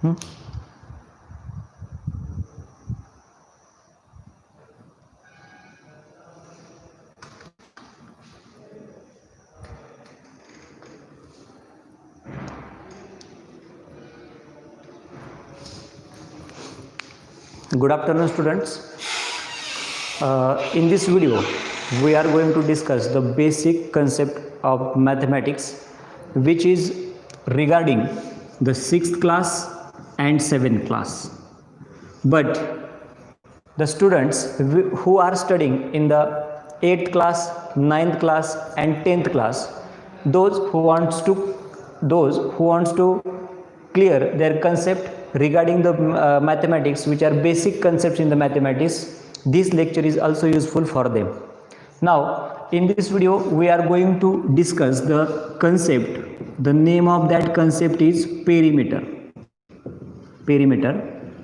Hmm? Good afternoon, students. In this video, we are going to discuss the basic concept of mathematics, which is regarding the 6th class and 7th class. But the students who are studying in the 8th class, 9th class and 10th class, those who wants to clear their concept regarding the mathematics, which are basic concepts in the mathematics, this lecture is also useful for them. Now in this video we are going to discuss the concept. The name of that concept is perimeter.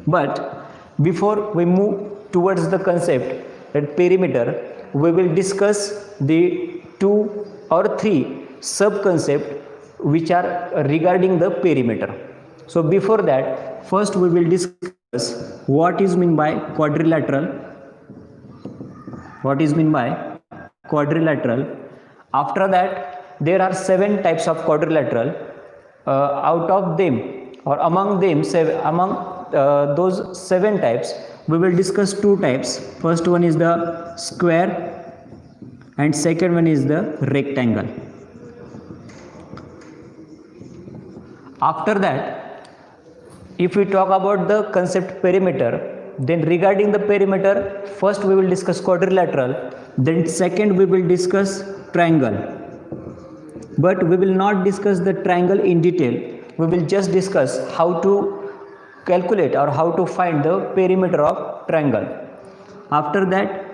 But before we move towards the concept that perimeter, we will discuss the 2 or 3 sub concepts which are regarding the perimeter. So before that, first we will discuss what is meant by quadrilateral. After that, there are 7 types of quadrilateral. Out of them, or among them, those 7 types, we will discuss 2 types. First one is the square and second one is the rectangle. After that, if we talk about the concept perimeter, then regarding the perimeter, first we will discuss quadrilateral, then second we will discuss triangle. But we will not discuss the triangle in detail. We will just discuss how to calculate or how to find the perimeter of triangle. After that,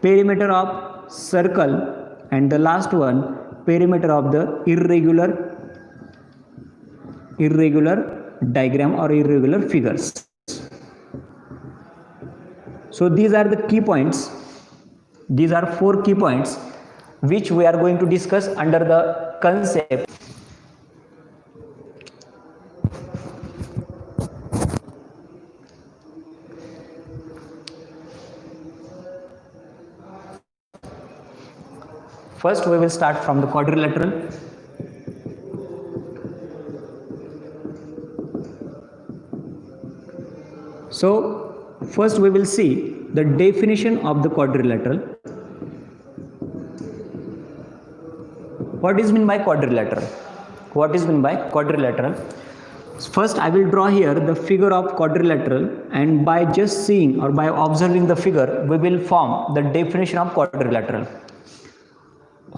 perimeter of circle, and the last one, perimeter of the irregular diagram or irregular figures. So these are the key points. These are 4 key points which we are going to discuss under the concept. First we will start from the quadrilateral. So first we will see the definition of the quadrilateral. What is meant by quadrilateral? First I will draw here the figure of quadrilateral, and by just seeing or by observing the figure, we will form the definition of quadrilateral.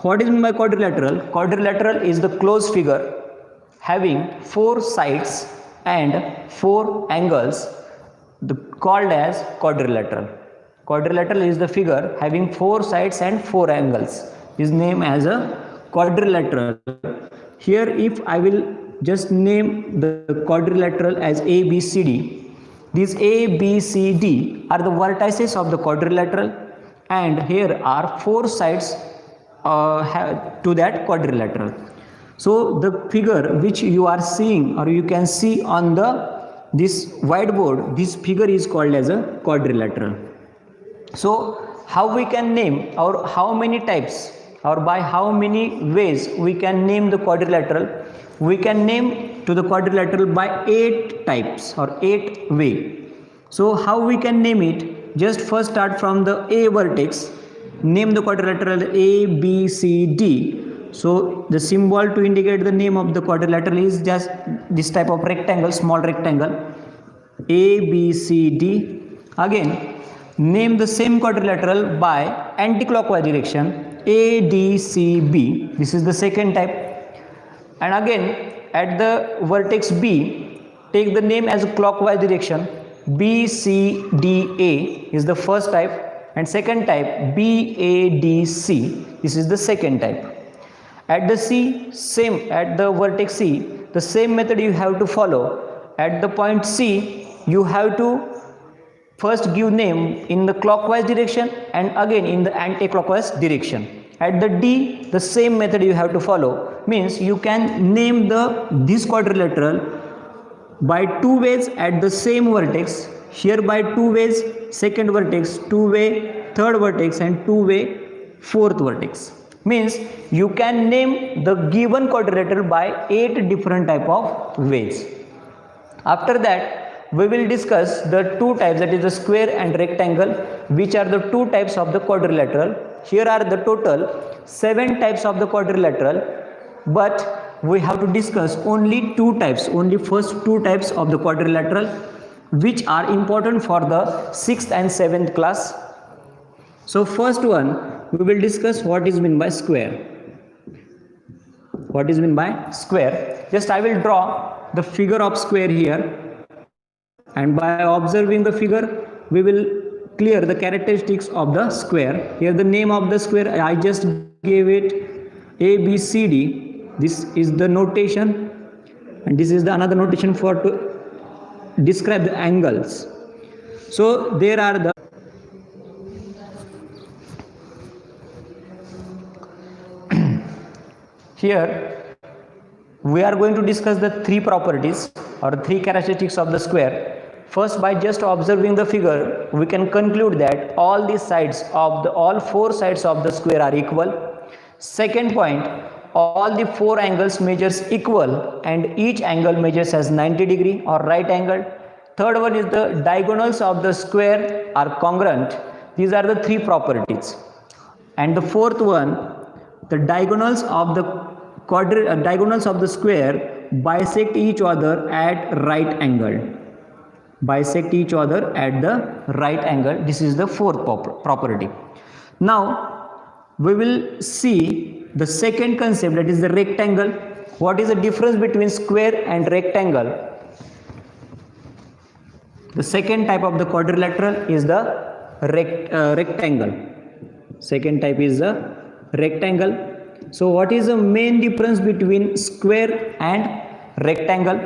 What is meant by quadrilateral? Quadrilateral is the closed figure having 4 sides and 4 angles, called as quadrilateral. Quadrilateral is the figure having 4 sides and 4 angles, is named as a quadrilateral. Here if I will just name the quadrilateral as ABCD, these ABCD are the vertices of the quadrilateral, and here are 4 sides to that quadrilateral. So the figure which you are seeing or you can see on this whiteboard, this figure is called as a quadrilateral. So how we can name, or how many types, or by how many ways we can name the quadrilateral? We can name to the quadrilateral by 8 types or 8 way. So how we can name it? Just first start from the A vertex, name the quadrilateral A, B, C, D. So the symbol to indicate the name of the quadrilateral is just this type of rectangle, small rectangle, A, B, C, D. Again, name the same quadrilateral by anti-clockwise direction, A, D, C, B. This is the second type. And again, at the vertex B, take the name as a clockwise direction, B, C, D, A is the first type, and second type B, A, D, C. This is the second type. At the C, same, at the vertex C, the same method you have to follow. At the point C, you have to first give name in the clockwise direction and again in the anti-clockwise direction. At the D, the same method you have to follow, means you can name this quadrilateral by two ways at the same vertex. Here by two ways second vertex, two-way third vertex, and two-way fourth vertex. Means you can name the given quadrilateral by 8 different type of ways. After that, we will discuss the two types, that is the square and rectangle, which are the two types of the quadrilateral. Here are the total 7 types of the quadrilateral, but we have to discuss only two types, only first two types of the quadrilateral, which are important for the 6th and 7th class. So first one, we will discuss what is meant by square. What is meant by square? Just I will draw the figure of square here, and by observing the figure we will clear the characteristics of the square. Here the name of the square I just gave it ABCD. This is the notation, and this is the another notation for to describe the angles. So there are the here we are going to discuss the three properties or three characteristics of the square. First, by just observing the figure, we can conclude that all the sides of the all four sides of the square are equal. Second point, all the four angles measures equal and each angle measures as 90 degree or right angle. Third one is the diagonals of the square are congruent. These are the three properties. And the fourth one, the diagonals of the diagonals of the square bisect each other at right angle. Bisect each other at the right angle. This is the fourth property. Now we will see the second concept, that is the rectangle. What is the difference between square and rectangle? The second type of the quadrilateral is the rectangle. Second type is the rectangle. So what is the main difference between square and rectangle?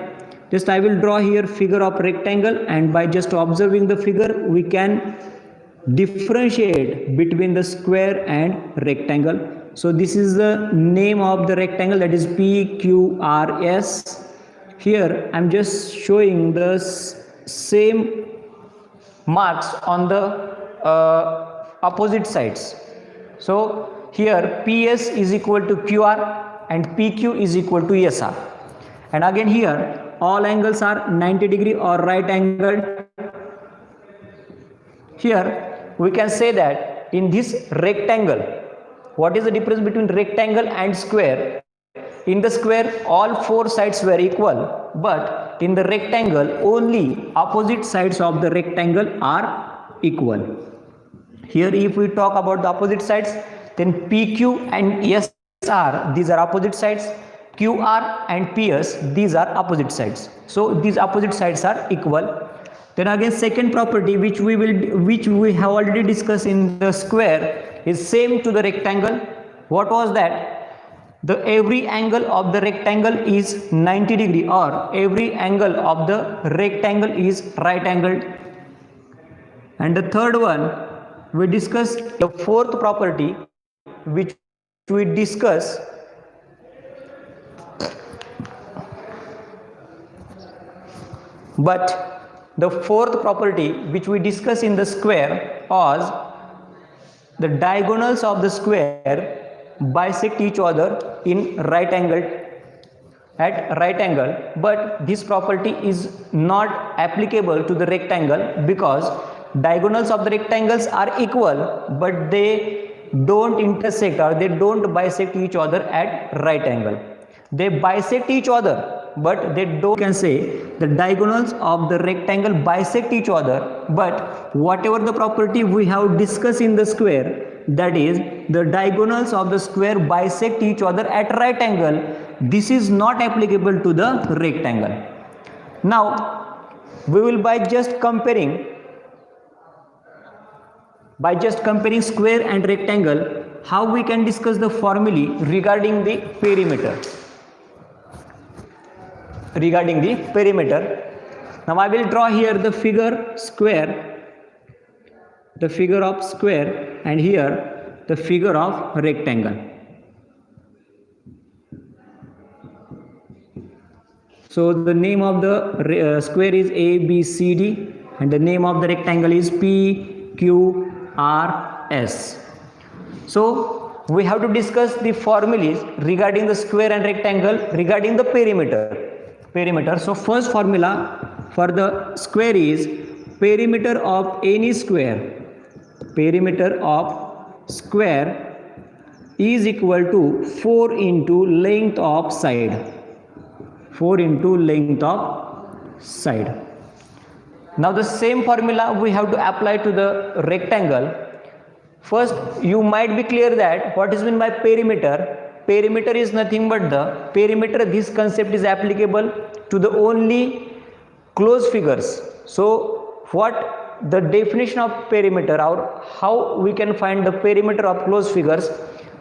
Just I will draw here figure of rectangle, and by just observing the figure we can differentiate between the square and rectangle. So this is the name of the rectangle, that is PQRS. Here I am just showing the same marks on the opposite sides. So here PS is equal to QR and PQ is equal to SR. And again here all angles are 90 degree or right angled. Here we can say that in this rectangle, what is the difference between rectangle and square? In the square all four sides were equal, but in the rectangle only opposite sides of the rectangle are equal. Here if we talk about the opposite sides, then PQ and SR, these are opposite sides. QR and PS, these are opposite sides. So these opposite sides are equal. Then again second property which we have already discussed in the square is same to the rectangle. What was that? The every angle of the rectangle is 90 degree or every angle of the rectangle is right angled. And the third one, we discussed the fourth property which we discuss but the fourth property which we discuss in the square was the diagonals of the square bisect each other in right angle at right angle, but this property is not applicable to the rectangle because diagonals of the rectangles are equal but they don't intersect or they don't bisect each other at right angle. They bisect each other but they don't. You can say the diagonals of the rectangle bisect each other, but whatever the property we have discussed in the square, that is the diagonals of the square bisect each other at right angle, this is not applicable to the rectangle. Now we will by just comparing square and rectangle, how we can discuss the formulae regarding the perimeter. Now I will draw here the figure square, the figure of square, and here the figure of rectangle. So the name of the square is ABCD and the name of the rectangle is PQRS. So we have to discuss the formulas regarding the square and rectangle regarding the perimeter. So first formula for the square is perimeter of any square is equal to 4 into length of side. 4 into length of side. Now the same formula we have to apply to the rectangle. First, you might be clear that what is meant by perimeter. Perimeter is nothing but the perimeter. This concept is applicable to the only closed figures. So what the definition of perimeter, or how we can find the perimeter of closed figures,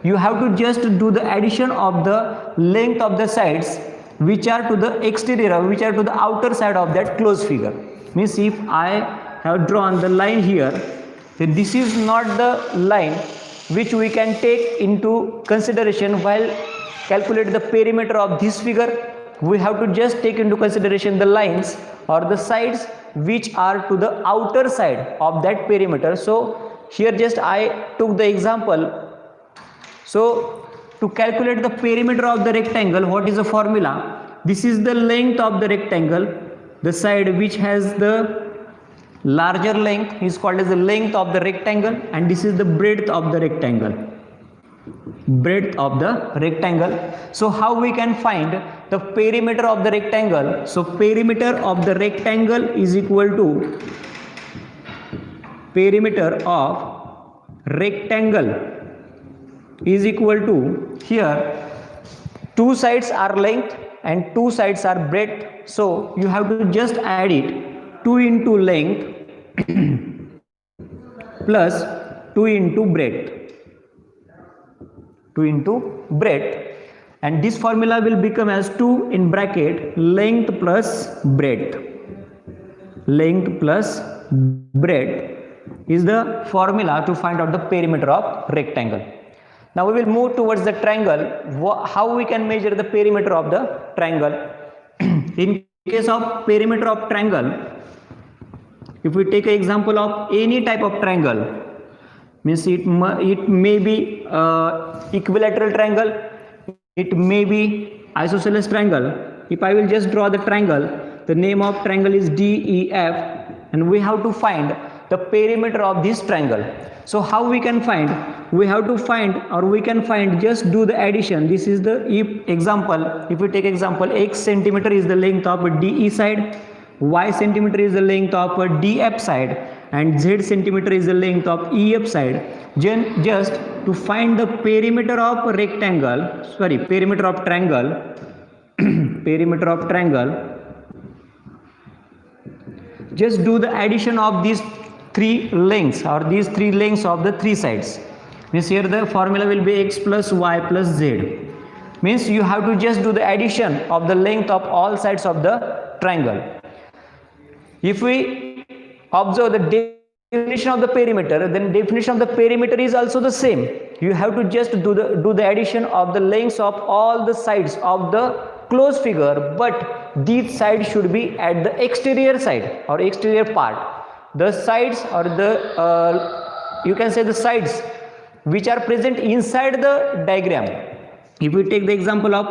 you have to just do the addition of the length of the sides which are to the exterior or which are to the outer side of that closed figure. Means if I have drawn the line here, then this is not the line which we can take into consideration while calculate the perimeter of this figure. We have to just take into consideration the lines or the sides which are to the outer side of that perimeter. So here just I took the example. So to calculate the perimeter of the rectangle, what is the formula? This is the length of the rectangle. The side which has the larger length is called as the length of the rectangle, and this is the breadth of the rectangle. So how we can find the perimeter of the rectangle? So perimeter of the rectangle is equal to perimeter of rectangle is equal to, here two sides are length and two sides are breadth. So you have to just add it, 2 into length plus 2 into breadth. And this formula will become as 2 in bracket length plus breadth. Length plus breadth is the formula to find out the perimeter of rectangle. Now we will move towards the triangle. How we can measure the perimeter of the triangle? In case of perimeter of triangle, if we take an example of any type of triangle, means it may be equilateral triangle, it may be isosceles triangle. If I will just draw the triangle, the name of triangle is DEF, and we have to find the perimeter of this triangle. So how we can find? We have to find, or we can find, just do the addition. This is the example. If we take example, x centimeter is the length of a DE side, y centimeter is the length of a DF side, and z centimeter is the length of EF side. Just to find the perimeter of rectangle, perimeter of triangle, just do the addition of these three lengths or these three lengths of the three sides. Means here the formula will be x plus y plus z. Means you have to just do the addition of the length of all sides of the triangle. If we observe the definition of the perimeter, then definition of the perimeter is also the same. You have to just do the addition of the lengths of all the sides of the closed figure, but these sides should be at the exterior side or exterior part. The sides or the you can say the sides which are present inside the diagram. If we take the example of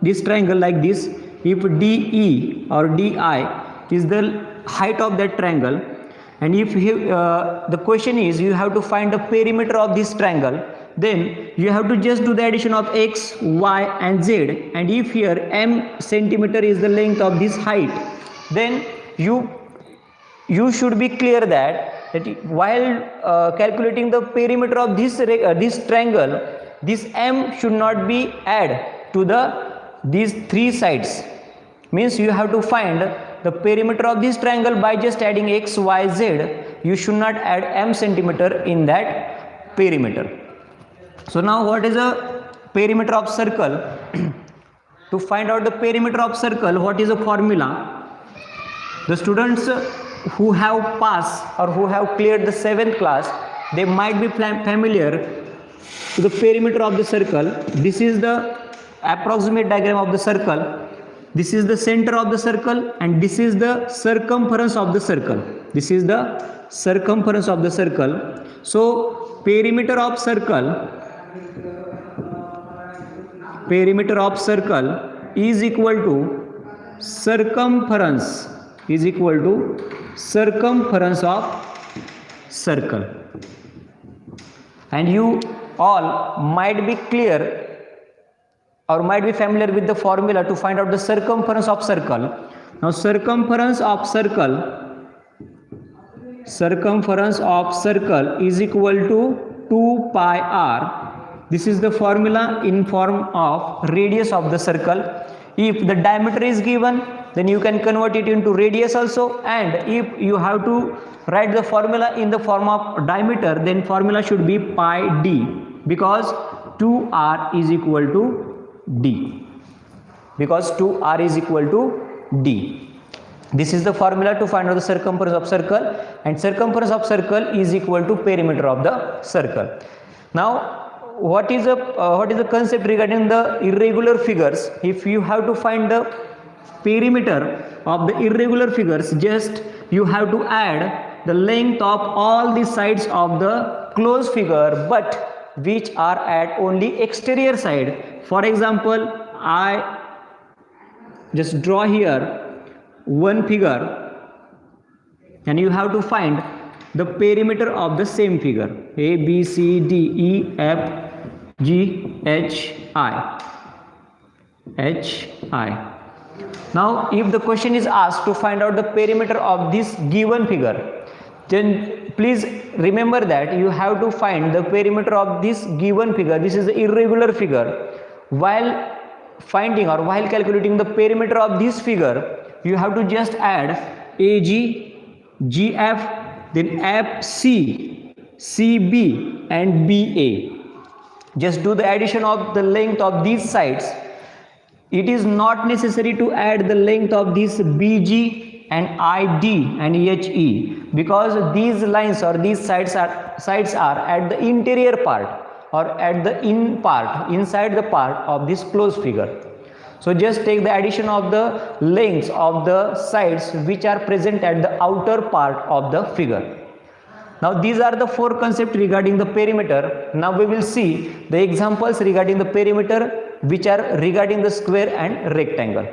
this triangle like this, if DE or DI is the height of that triangle, and if the question is you have to find the perimeter of this triangle, then you have to just do the addition of x, y and z, and if here m centimeter is the length of this height, then you should be clear that while calculating the perimeter of this triangle, this m should not be added to these three sides. Means you have to find the perimeter of this triangle by just adding x, y, z. You should not add m centimeter in that perimeter. So now what is a perimeter of circle? To find out the perimeter of circle, what is the formula? The students who have passed or who have cleared the 7th class, they might be familiar to the perimeter of the circle. This is the approximate diagram of the circle. this is the center of the circle and this is the circumference of the circle. This is the circumference of the circle. So perimeter of circle is equal to circumference of circle. And you all might be clear or might be familiar with the formula to find out the circumference of circle. Now circumference of circle is equal to 2 pi r. This is the formula in form of radius of the circle. If the diameter is given, then you can convert it into radius also, and if you have to write the formula in the form of diameter, then formula should be pi d, because 2r is equal to d. This is the formula to find out the circumference of circle, and circumference of circle is equal to perimeter of the circle. Now what is the concept regarding the irregular figures? If you have to find the perimeter of the irregular figures, just you have to add the length of all the sides of the closed figure, but which are at only exterior side. For example, I just draw here one figure and you have to find the perimeter of the same figure. A, B, C, D, E, F, G, H, I. Now if the question is asked to find out the perimeter of this given figure, then please remember that you have to find the perimeter of this given figure. This is the irregular figure. While finding or while calculating the perimeter of this figure, you have to just add AG, GF, then FC, CB and BA. Just do the addition of the length of these sides. It is not necessary to add the length of this BG and ID and HE, because these lines or these sides are at the interior part or at the inside the part of this closed figure. So just take the addition of the lengths of the sides which are present at the outer part of the figure. Now these are the four concepts regarding the perimeter. Now we will see the examples regarding the perimeter which are regarding the square and rectangle.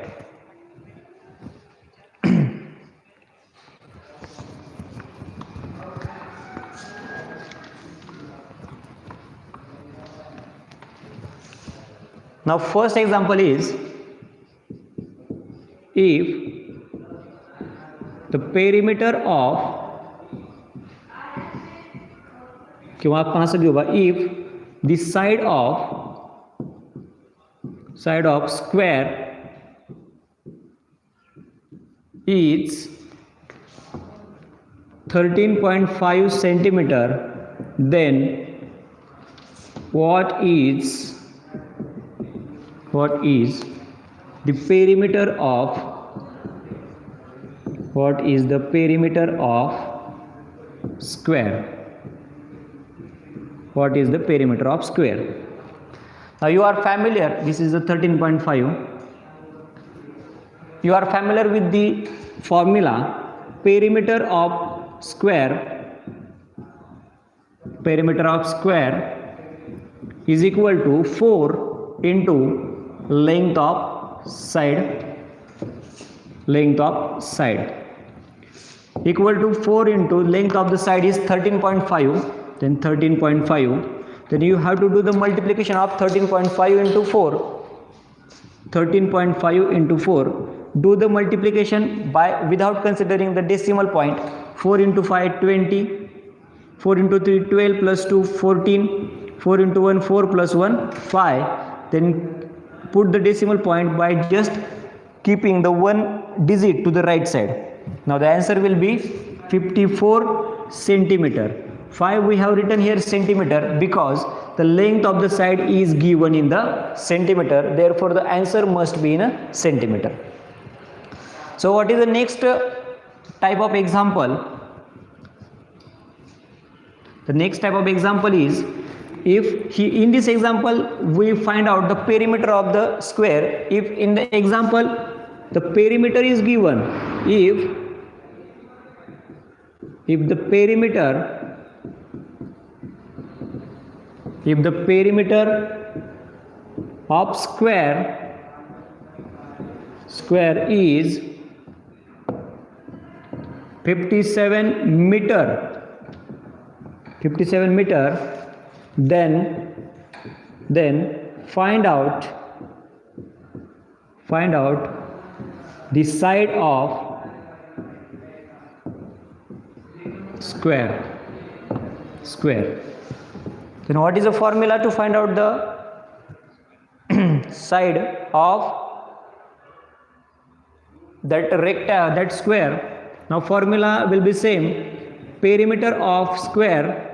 Now first example is, if the perimeter of if the side of square is 13.5 centimeter, then what is the perimeter of square? What is the perimeter of square? Now you are familiar, this is the 13.5. You are familiar with the formula. Perimeter of square is equal to 4 into length of side, equal to 4 into length of the side is 13.5. then 13.5, then you have to do the multiplication of 13.5 into 4. 13.5 into 4, do the multiplication without considering the decimal point. 4 into 5 20, 4 into 3 12 plus 2 14, 4 into 1 4 plus 1 5. Then put the decimal point by just keeping the one digit to the right side. Now the answer will be 54 centimeter. 5 we have written here centimeter because the length of the side is given in the centimeter, therefore the answer must be in a centimeter. So what is the next type of example? The next type of example is, in this example we find out the perimeter of the square. If in the example the perimeter is given. If the perimeter of square is 57 meter, then find out the side of square. Then what is the formula to find out the side of that square? Now formula will be same. Perimeter of square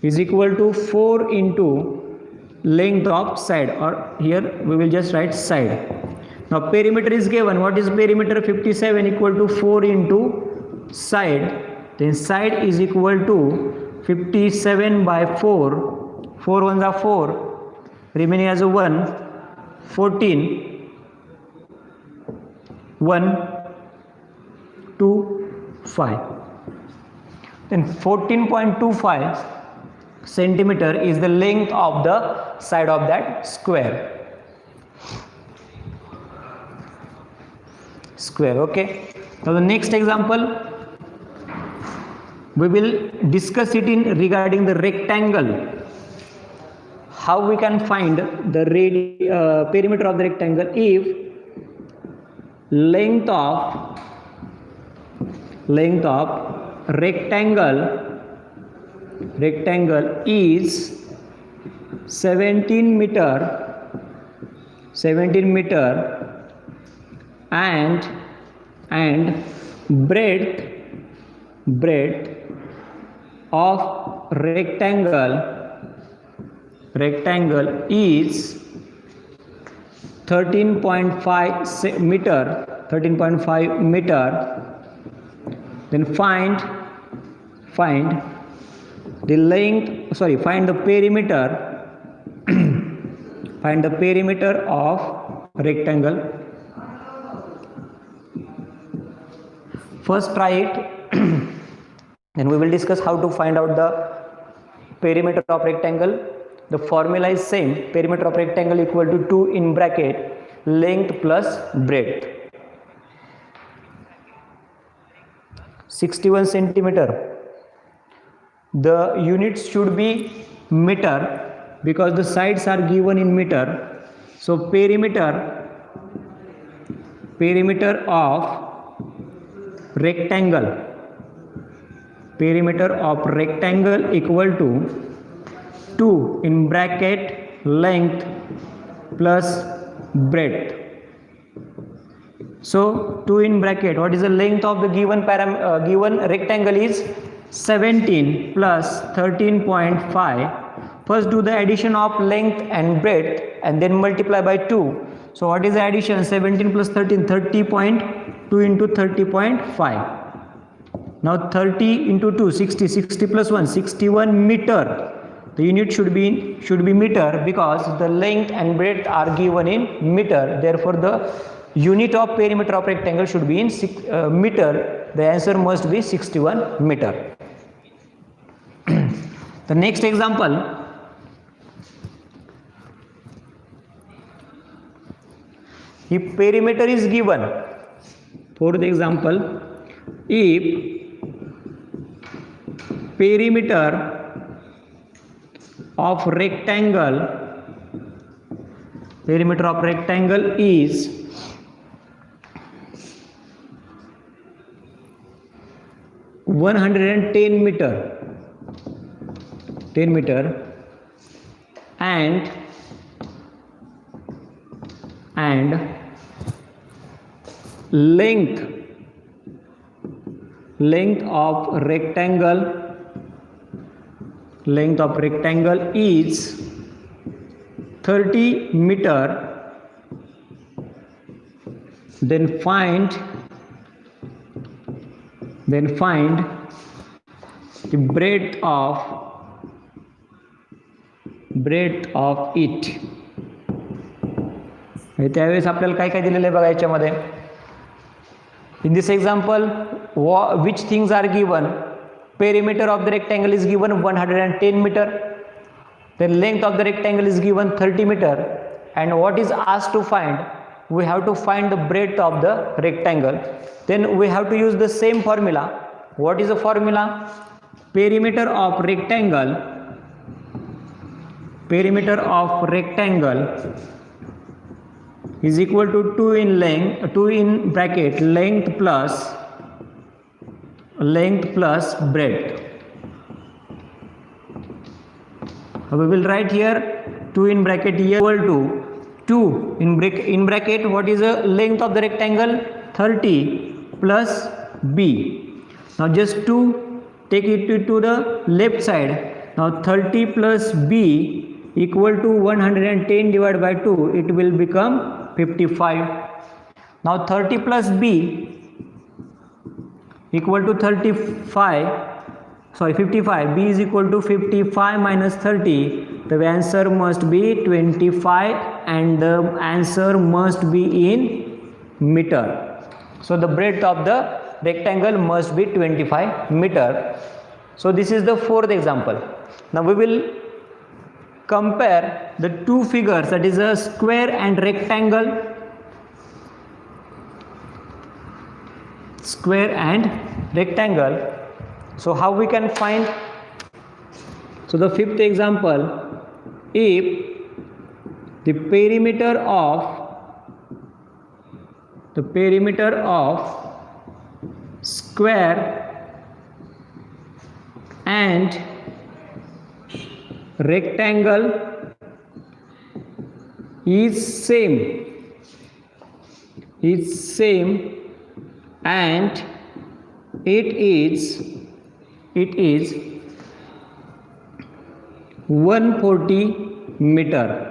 is equal to 4 into length of side, or here we will just write side. Now perimeter is given. What is perimeter? 57 equal to 4 into side. Then side is equal to 57 by 4. 4 ones are 4. Remaining as a 1. 14. 1, 2, 5. Then 14.25 centimeter is the length of the side of that square. Okay. Now the next example, we will discuss it in regarding the rectangle. How we can find the perimeter of the rectangle if length of rectangle is 17 meter and breadth of rectangle is 13.5 meter, then find the perimeter of rectangle. First try it, then we will discuss how to find out the perimeter of rectangle. The formula is same. Perimeter of rectangle equal to 2 in bracket length plus breadth. 61 centimeter. The units should be meter because the sides are given in meter. So perimeter of rectangle equal to 2 in bracket length plus breadth. So 2 in bracket, what is the length of the given rectangle is 17 plus 13.5. First do the addition of length and breadth and then multiply by 2. So what is the addition? 17 plus 13, 30.2 into 30.5. Now 30 into 2, 60, 60 plus 1, 61 meter. The unit should be meter because the length and breadth are given in meter. Therefore the unit of perimeter of rectangle should be in meter. The answer must be 61 meter. The next example, if perimeter is given, for the example, if perimeter of rectangle is 110 meter and length of rectangle is 30 meter, then find the breadth of it. त्यावेळेस आपल्याला काय काय दिलेलं आहे बघा याच्यामध्ये. In this example, which things are given? Perimeter of the rectangle is given 110 meter. The length of the rectangle is given 30 meter. And what is asked to find? We have to find the breadth of the rectangle. Then we have to use the same formula. What is the formula? Perimeter of rectangle is equal to 2 in bracket length plus breadth. We will write here 2 in bracket here equal to 2 in bracket. What is the length of the rectangle? 30 plus b. Now just 2, take it to the left side. Now 30 plus b equal to 110 divided by 2, it will become 55. Now 30 plus b equal to 55. B is equal to 55 minus 30. The answer must be 25 and the answer must be in meter. So the breadth of the rectangle must be 25 meter. So this is the fourth example. Now we will compare the two figures, that is a square and rectangle. So how we can find? So the fifth example, if the perimeter of square and rectangle is same and it is 140 meter.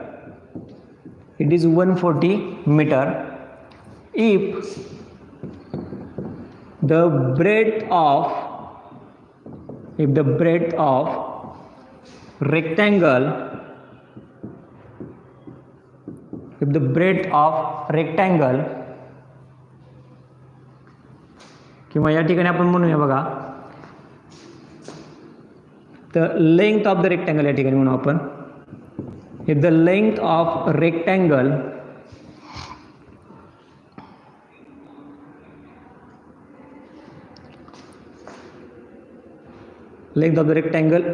It is 140 meter. If the breadth of rectangle किंवा या ठिकाणी आपण म्हणूया बघा, the length of the rectangle, या ठिकाणी म्हणू आपण, if the length of rectangle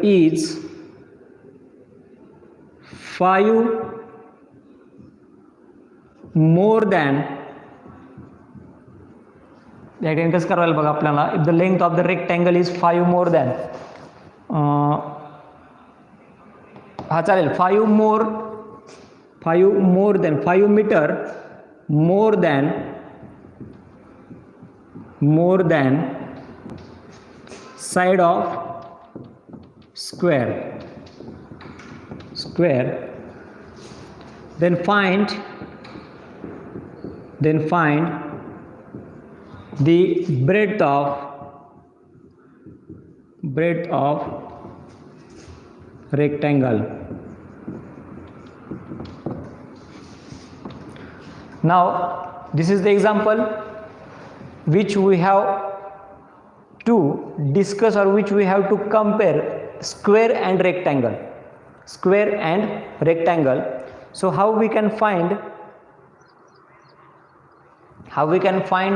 is 5 more than, या ठिकाणी कसं करायला बघा आपल्याला, if the length of the rectangle is 5 more than, हा चालेल, 5 meter more than side of square, then find the breadth of rectangle. Now this is the example which we have to discuss, or which we have to compare square and rectangle. So how we can find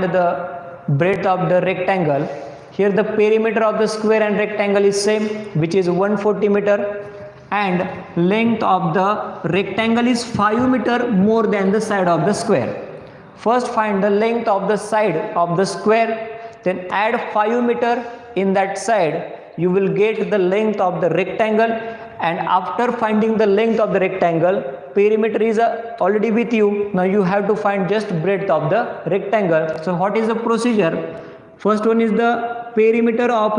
the breadth of the rectangle? Here the perimeter of the square and rectangle is same, which is 140 meter, and length of the rectangle is 5 meter more than the side of the square. First find the length of the side of the square, then add 5 meter in that side, you will get the length of the rectangle, and after finding the length of the rectangle, perimeter is already with you, now you have to find just breadth of the rectangle. So what is the procedure? First one is the perimeter of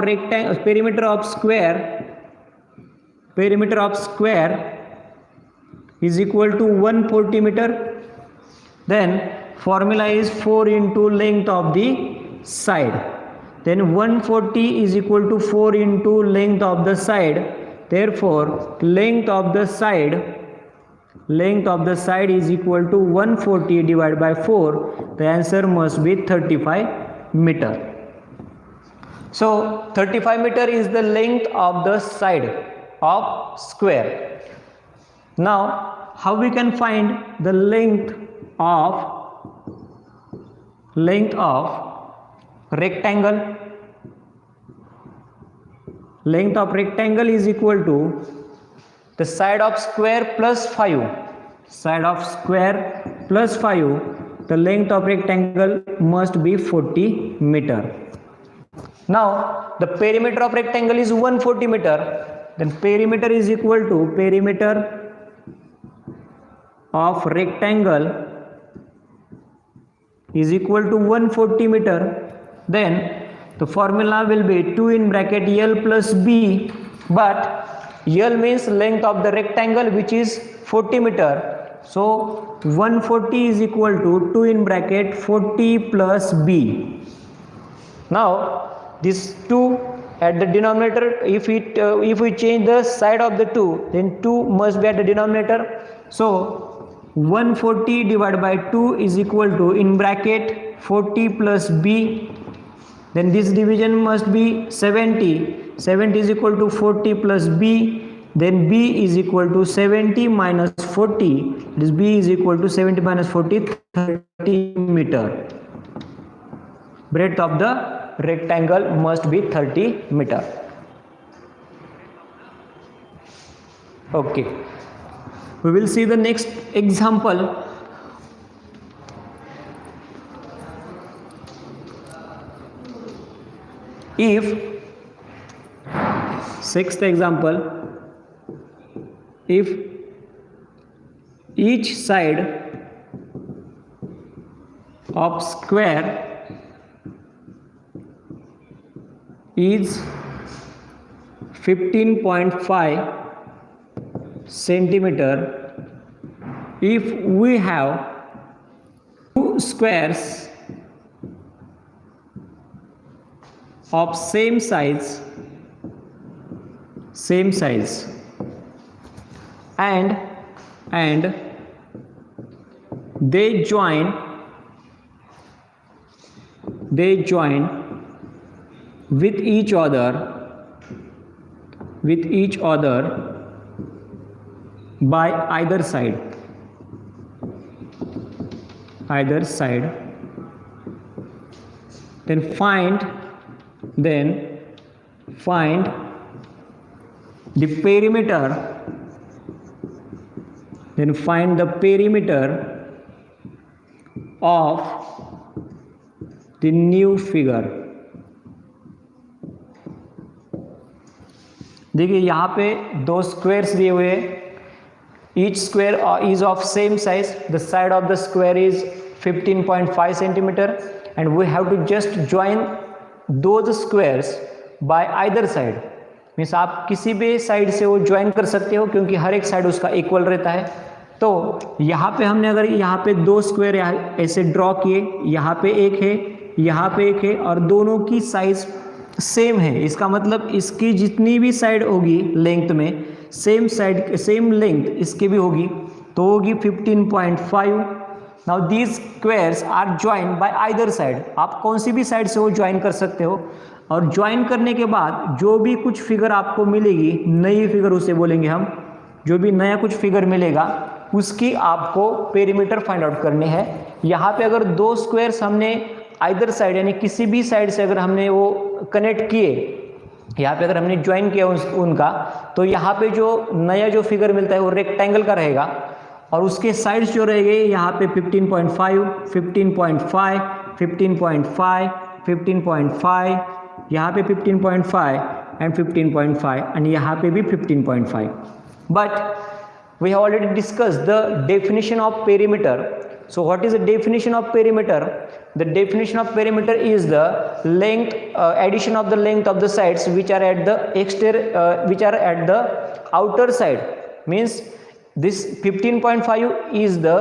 square is equal to 140 meter. Then formula is 4 into length of the side. Then 140 is equal to 4 into length of the side. Therefore length of the side length of the side is equal to 140 divided by 4. The answer must be 35 meter. So 35 meter is the length of the side of square. Now how we can find the length of rectangle? Length of rectangle is equal to the side of square plus 5. Side of square plus 5. The length of rectangle must be 40 meter. Now the perimeter of rectangle is 140 meter. Then perimeter is equal to perimeter of rectangle is equal to 140 meter. Then the formula will be 2 in bracket L plus B, but L means length of the rectangle, which is 40 meter. So 140 is equal to 2 in bracket 40 plus B. Now this 2 at the denominator, if we change the side of the 2, then 2 must be at the denominator. So 140 divided by 2 is equal to in bracket 40 plus B. Then this division must be 70. 70 is equal to 40 plus B. Then B is equal to 70 minus 40. This B is equal to 70 minus 40, 30 meter. Breadth of the rectangle must be 30 meter. Okay. We will see the next example. If, sixth example, if each side of square is 15.5 centimeter, if we have two squares of same size and they join with each other by either side, then find the perimeter, of the new figure. देखिए यहाँ पे दो squares दिए हुए हैं. Each square is of same size. The side of the square is 15.5 centimeter, and we have to just join those squares by either side. Means आप किसी भी साइड से वो ज्वाइन कर सकते हो, क्योंकि हर एक साइड उसका इक्वल रहता है. तो यहाँ पे हमने अगर यहाँ पे दो स्क्वायर ऐसे ड्रॉ किए, यहाँ पे एक है, यहाँ पे एक है, और दोनों की साइज सेम है, इसका मतलब इसकी जितनी भी साइड होगी लेंथ में सेम लेंथ इसकी भी होगी, तो होगी 15.5. Now these squares are join by either side. आप कौन सी भी साइड से वो ज्वाइन कर सकते हो, और ज्वाइन करने के बाद जो भी कुछ फिगर आपको मिलेगी, नई फिगर उसे बोलेंगे हम, जो भी नया कुछ फिगर मिलेगा उसकी आपको पेरीमीटर फाइंड आउट करनी है. यहाँ पे अगर दो स्क्वायर्स हमने आइदर साइड यानी किसी भी साइड से अगर हमने वो कनेक्ट किए, यहाँ पे अगर हमने ज्वाइन किया उनका, तो यहाँ पे जो नया जो फिगर मिलता है वो रेक्टेंगल का रहेगा, और उसके साइड्स जो रहेंगे यहाँ पे 15.5, 15.5, 15.5, 15.5, यहाँ पे 15.5 एंड 15.5, एंड यहाँ पे भी 15.5. But we have already discussed the definition of perimeter. So what is the definition of perimeter? The definition of perimeter is the length, addition of the length of the sides which are at the exterior, which are at the outer side. Means this 15.5 is the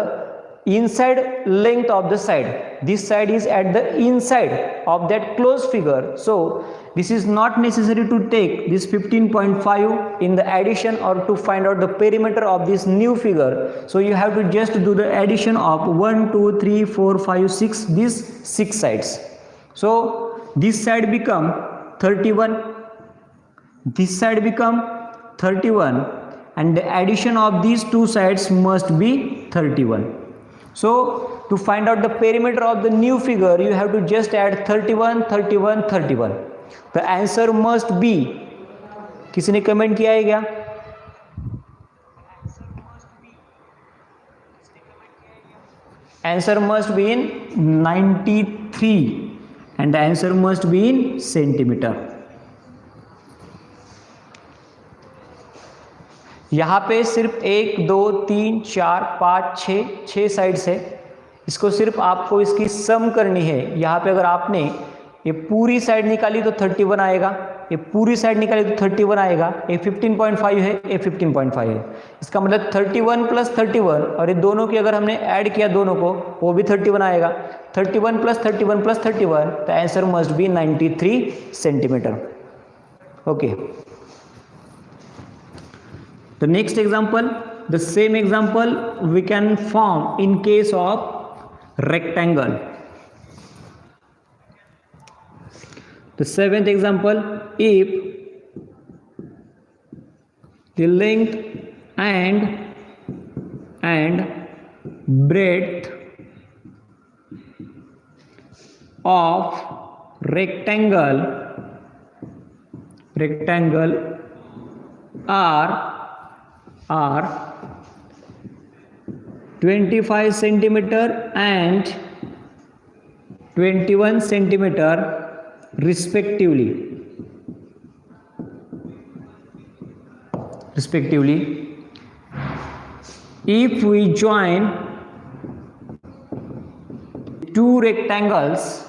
inside length of the side. This side is at the inside of that closed figure. So this is not necessary to take this 15.5 in the addition or to find out the perimeter of this new figure. So you have to just do the addition of 1 2 3 4 5 6, these 6 sides. So this side become 31, this side become 31, and the addition of these two sides must be 31. So to find out the perimeter of the new figure, you have to just add 31 31 31. The answer must be, किसी ने comment किया है क्या? Answer must be in 93 and the answer must be in centimeter. यहाँ पे सिर्फ 1 2 3 4 5 6 sides है, इसको सिर्फ आपको इसकी सम करनी है. यहाँ पे अगर आपने ये पूरी साइड निकाली तो 31 आएगा, ये पूरी साइड निकाली तो 31 आएगा. ये 15.5 है, ये 15.5 है. इसका मतलब 31 प्लस 31, और ये दोनों की अगर हमने ऐड किया दोनों को, वो भी 31 आएगा. 31 plus 31 plus 31, the answer must be 93 centimetre. Okay. The next example, the same example we can form in case of rectangle. The seventh example, if the length and breadth of rectangle are 25 centimeter and 21 centimeter respectively. If we join two rectangles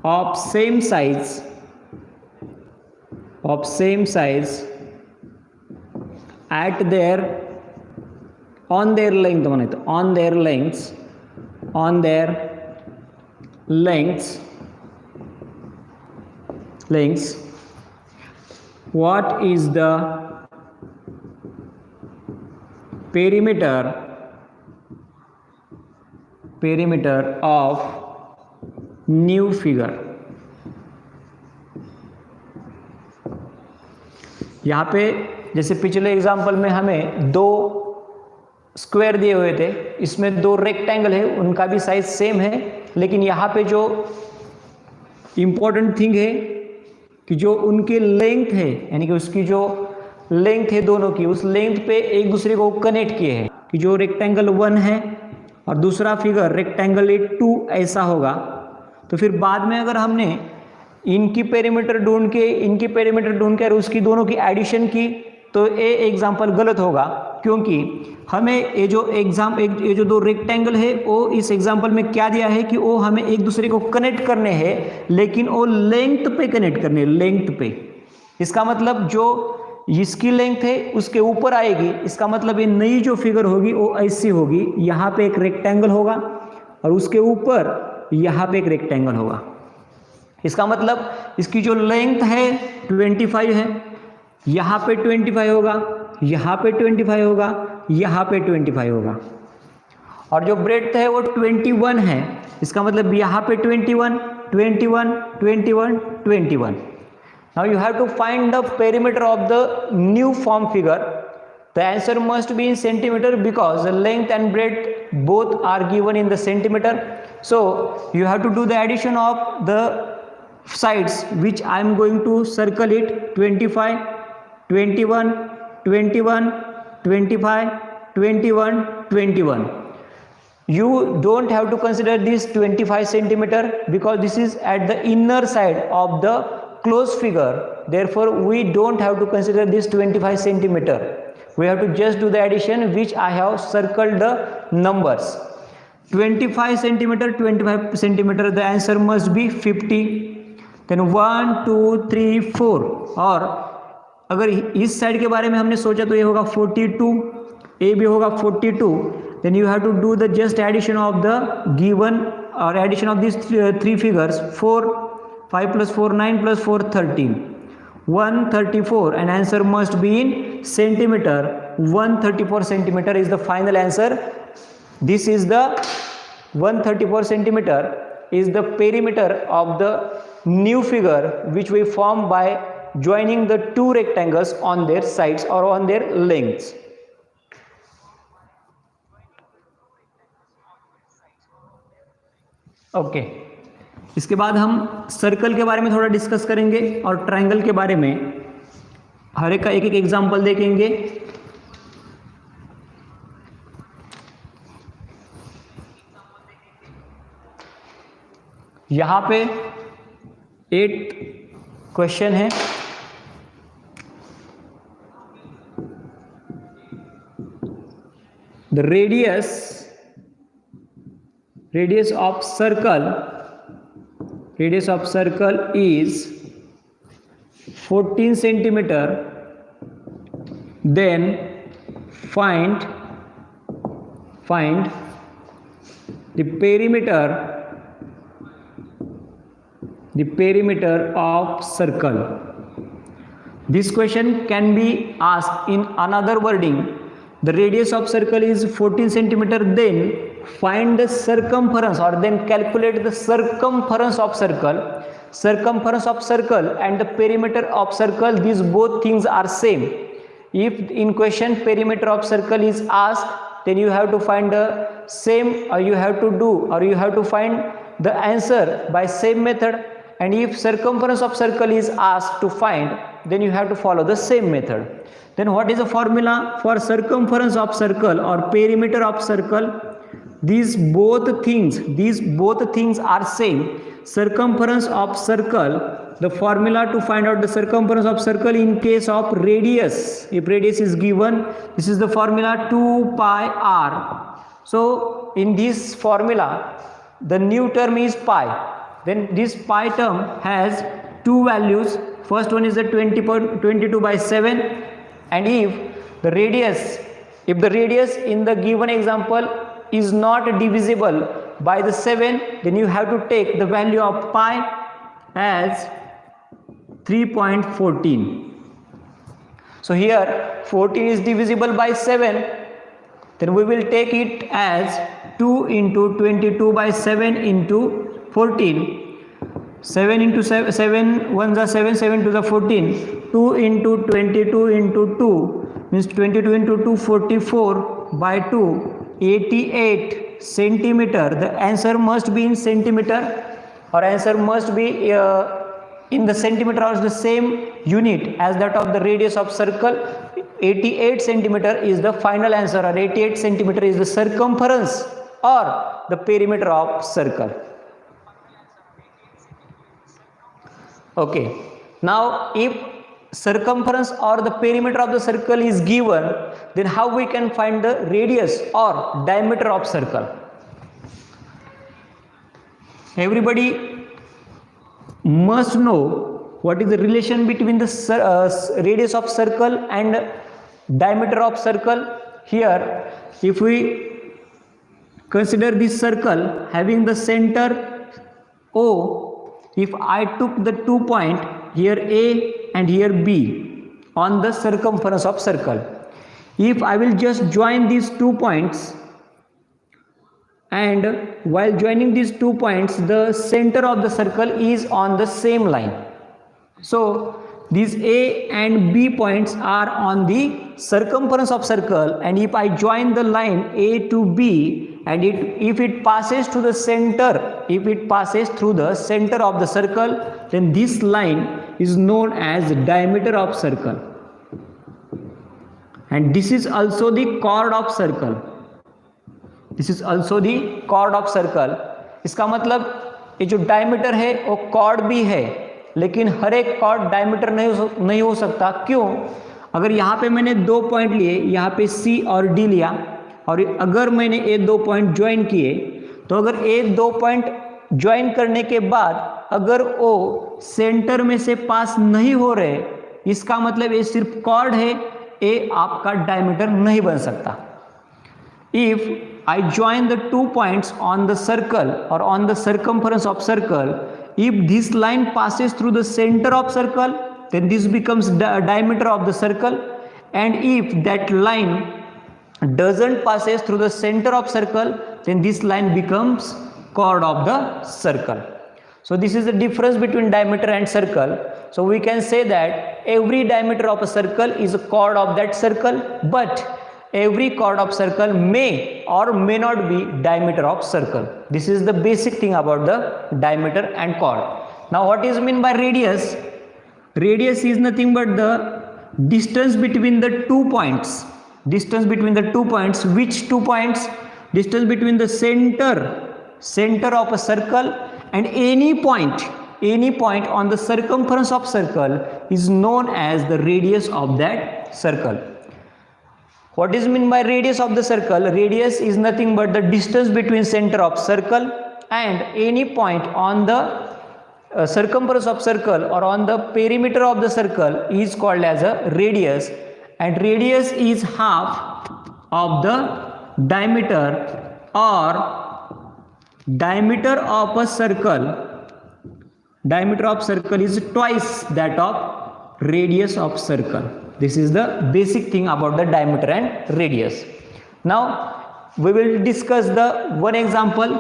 of same size at their on their lengths, what is the perimeter of new figure. यहाँ पे जैसे पिछले example में हमें 2 square दिए हुए थे, इसमें 2 रेक्टेंगल है, उनका भी साइज सेम है, लेकिन यहाँ पे जो इम्पोर्टेंट थिंग है कि जो उनके लेंथ है, यानी कि उसकी जो लेंथ है दोनों की, उस लेंथ पे एक दूसरे को कनेक्ट किए हैं कि जो रेक्टेंगल 1 है और दूसरा फिगर रेक्टेंगल 2 ऐसा होगा. तो फिर बाद में अगर हमने इनकी पेरीमीटर ढूंढ के और उसकी दोनों की एडिशन की, तो ये एग्जाम्पल गलत होगा, क्योंकि हमें ये जो 2 रेक्टेंगल है वो इस एग्जाम्पल में क्या दिया है कि वो हमें एक दूसरे को कनेक्ट करने हैं, लेकिन वो लेंथ पे कनेक्ट करने, लेंथ पे. इसका मतलब जो इसकी लेंथ है उसके ऊपर आएगी, इसका मतलब ये नई जो फिगर होगी वो ऐसी होगी, यहाँ पे एक रेक्टेंगल होगा और उसके ऊपर यहाँ पे एक रेक्टेंगल होगा. इसका मतलब इसकी जो लेंथ है 25 है, यहाँ पे 25 होगा, यहाँ पे 25 होगा, यहाँ पे 25 होगा, और जो ब्रेड्थ है वो 21 है. इसका मतलब यहाँ पे 21, 21, 21, 21. Now you have to find the perimeter of the new form figure. The answer must be in centimeter because the length and breadth both are given in the centimeter. So you have to do the addition of the sides, which I am going to circle it: 25, 21, 21, 25, 21, 21. You don't have to consider this 25 centimeter because this is at the inner side of the closed figure. Therefore we don't have to consider this 25 centimeter. We have to just do the addition, which I have circled the numbers. 25 centimeter, 25 centimeter, the answer must be 50. Then 1 2 3 4, और अगर इस side के बारे में हमने सोचा तो ये होगा 42, ए भी होगा 42, then you have to do the just addition of the given or addition of these three figures. 4 5 plus 4 9 plus 4 13 134, and answer must be in centimeter. 134 centimeter is the final answer. This is the 134 centimeter is the perimeter of the new figure which we form by joining the two rectangles on their sides or on their lengths. Okay इसके बाद हम circle के बारे में थोड़ा discuss करेंगे और triangle के बारे में हर एक का एक एक एग्जांपल देखेंगे. यहाँ पे 8 क्वेश्चन है. The radius of circle is 14 centimeter. Then find the perimeter of circle. This question can be asked in another wording. The radius of circle is 14 centimeter. Then find the circumference or then calculate the circumference of circle. Circumference of circle and the perimeter of circle, these both things are same. If in question perimeter of circle is asked, then you have to find the same, or you have to find the answer by same method. And if circumference of circle is asked to find, then you have to follow the same method. Then what is the formula for circumference of circle or perimeter of circle? These both things are same. Circumference of circle, the formula to find out the circumference of circle in case of radius, if radius is given, this is the formula 2 pi r. So in this formula the new term is pi. Then this pi term has two values. First one is the 22 by 7, and if the radius in the given example is not divisible by the 7, then you have to take the value of pi as 3.14. So here 14 is divisible by 7, then we will take it as 2 into 22 by 7 into 14. 7 into 7 1 is 7, 7 to the 14. 2 into 22 into 2 means 22 into 2 44 by 2 88 centimeter. The answer must be in centimeter, or answer must be in the centimeter or the same unit as that of the radius of circle. 88 centimeter is the final answer, or 88 centimeter is the circumference or the perimeter of circle. Okay, now if circumference or the perimeter of the circle is given, then how we can find the radius or diameter of circle? Everybody must know what is the relation between the radius of circle and diameter of circle. Here, if we consider this circle having the center O, if I took the 2 points here A and here B on the circumference of circle, if I will just join these 2 points, and while joining these 2 points the center of the circle is on the same line, so these A and B points are on the circumference of circle, and if I join the line A to B and if it passes through the center, of the circle, then this line is known as diameter of circle, and this is also the chord of circle. इसका मतलब ये जो diameter है वो cord भी है, लेकिन हर एक कॉर्ड डायमीटर नहीं हो सकता. क्यों? अगर यहाँ पे मैंने 2 पॉइंट लिए, यहाँ पे C और D लिया, और अगर मैंने ये 2 पॉइंट ज्वाइन किए, तो अगर ये 2 पॉइंट ज्वाइन करने के बाद अगर वो सेंटर में से पास नहीं हो रहे, इसका मतलब ये सिर्फ कॉर्ड है, ये आपका डायमीटर नहीं बन सकता. If I join the 2 points on the circle or on the circumference of circle. If this line passes through the center of circle, then this becomes the diameter of the circle, and if that line doesn't passes through the center of circle, then this line becomes chord of the circle. So this is the difference between diameter and circle. So we can say that every diameter of a circle is a chord of that circle, but every chord of circle may or may not be diameter of circle. This is the basic thing about the diameter and chord. Now what is meant by radius? Radius is nothing but the distance between the 2 points. Distance between the 2 points. Which 2 points? Distance between the center of a circle and any point on the circumference of circle is known as the radius of that circle. What is meant by radius of the circle? Radius is nothing but the distance between center of circle and any point on the circumference of circle or on the perimeter of the circle is called as a radius, and radius is half of the diameter or diameter of a circle. Diameter of circle is twice that of radius of circle. This is the basic thing about the diameter and radius. Now we will discuss the one example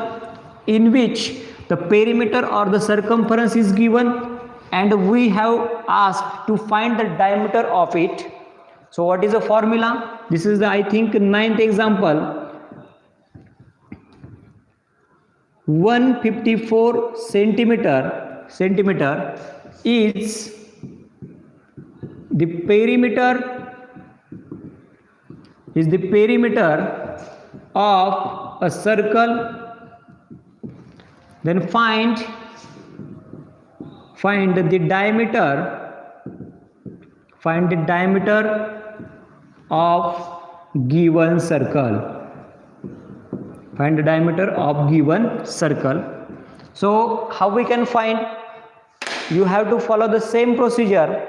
in which the perimeter or the circumference is given and we have asked to find the diameter of it. So what is the formula? This is the, I think, 9th example. 154 centimeter is the perimeter of a circle. Then find the diameter of given circle. Find the diameter of given circle. So how we can find? You have to follow the same procedure,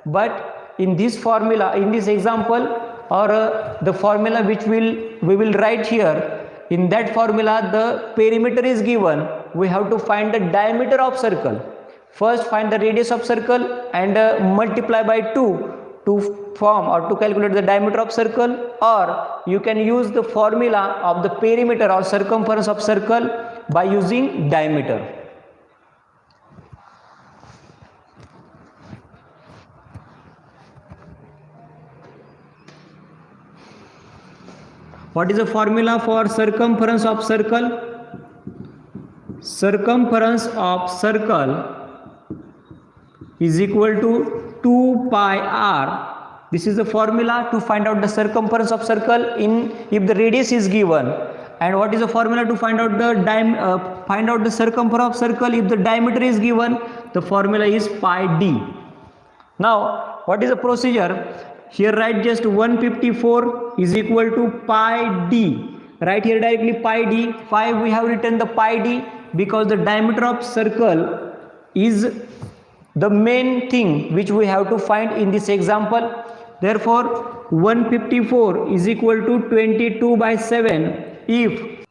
but in this formula, in this example, or the formula which we will write here, in that formula the perimeter is given. We have to find the diameter of circle. First find the radius of circle and multiply by 2 to form or to calculate the diameter of circle, or you can use the formula of the perimeter or circumference of circle by using diameter. What is the formula for circumference of circle? Circumference of circle is equal to 2 pi r. This is the formula to find out the circumference of circle if the radius is given. And what is the formula to find out the circumference of circle if the diameter is given? The formula is pi d. Now what is the procedure? Here write just 154 is equal to pi d. Right here directly pi d. 5 we have written the pi d because the diameter of circle is the main thing which we have to find in this example. Therefore 154 is equal to 22 by 7 if.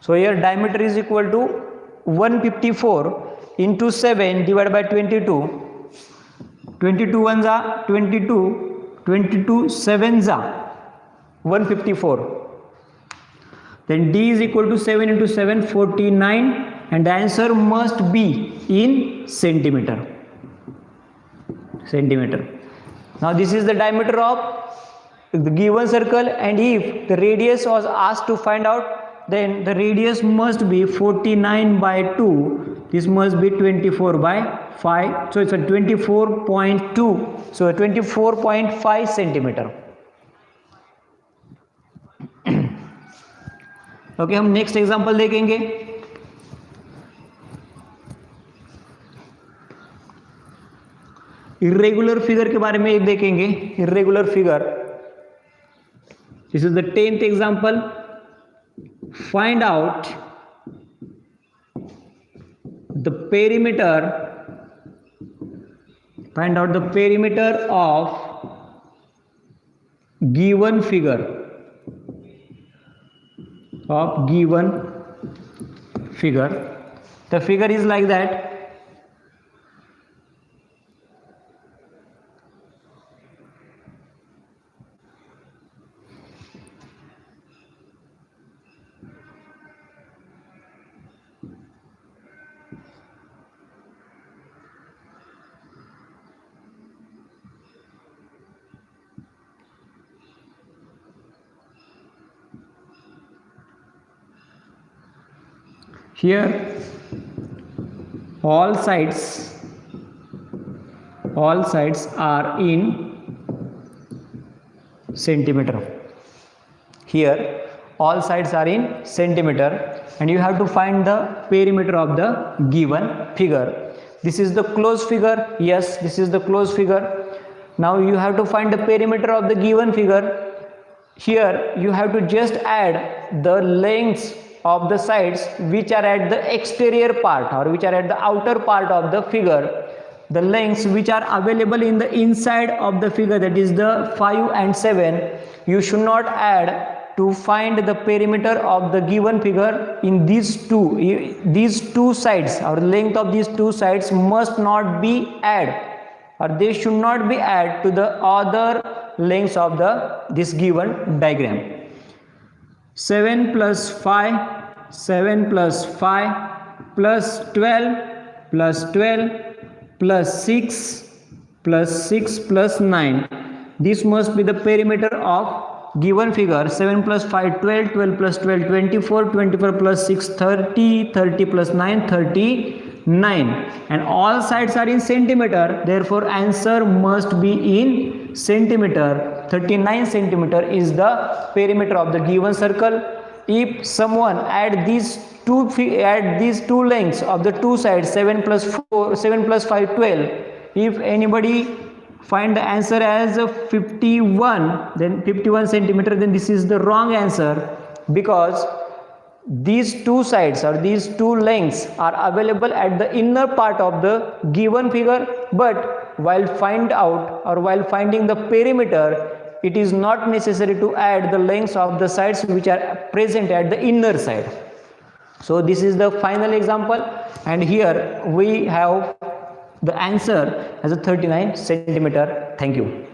So here diameter is equal to 154 into 7 divided by 22. 22 ones are 22, 22 sevens are 154. Then d is equal to 7 into 7, 49, and the answer must be in centimeter. Now this is the diameter of the given circle, and if the radius was asked to find out, then the radius must be 49 by 2. This must be 24 by 5. So it's a 24.2. So 24.5 centimeter. Okay हम next example देखेंगे. Irregular figure के बारे में एक देखेंगे. Irregular figure, this is the 10th example. Find out the perimeter of given figure. of given figure. The figure is like that. Here all sides are in centimeter. Here all sides are in centimeter, and you have to find the perimeter of the given figure. This is the closed figure. Yes, this is the closed figure. Now you have to find the perimeter of the given figure. Here you have to just add the lengths of the sides which are at the exterior part or which are at the outer part of the figure. The lengths which are available in the inside of the figure, that is the 5 and 7, you should not add to find the perimeter of the given figure. In these two sides, or length of these two sides must not be added, or they should not be added to the other lengths of this given diagram. 7 plus 5 plus 12 plus 6 plus 9. This must be the perimeter of given figure. 7 plus 5 12, 12 plus 12 24, 24 plus 6 30, 30 plus 9 39, and all sides are in centimeter. Therefore answer must be in centimeter. 39 centimeter is the perimeter of the given circle. If someone add these two lengths of the two sides, 7 plus 5 12, if anybody find the answer as 51, then 51 centimeter, then this is the wrong answer, because these two sides or these two lengths are available at the inner part of the given figure, but while finding the perimeter, it is not necessary to add the lengths of the sides which are present at the inner side. So this is the final example, and here we have the answer as a 39 centimeter. Thank you.